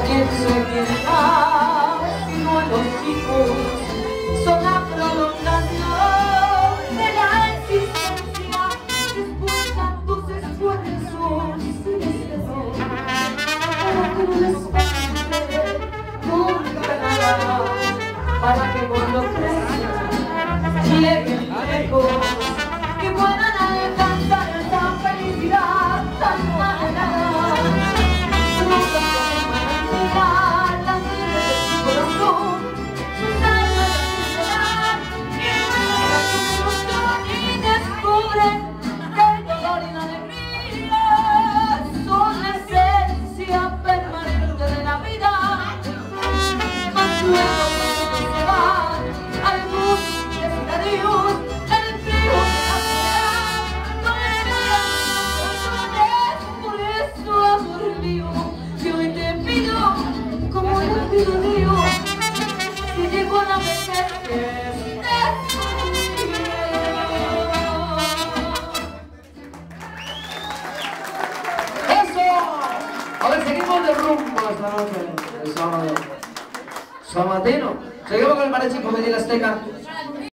¿Quién se quiera, sino a los hijos? Son la prolongación de la existencia. Escuchan tus esfuerzos sin cesar, para que no les falte nunca nada, para que cuando crezcan lleguen lejos, que puedan alcanzar esa felicidad tan anhelada. A ver, seguimos de rumbo esta noche, el sábado. Sabatino. Seguimos con el mariachi Comedia Azteca.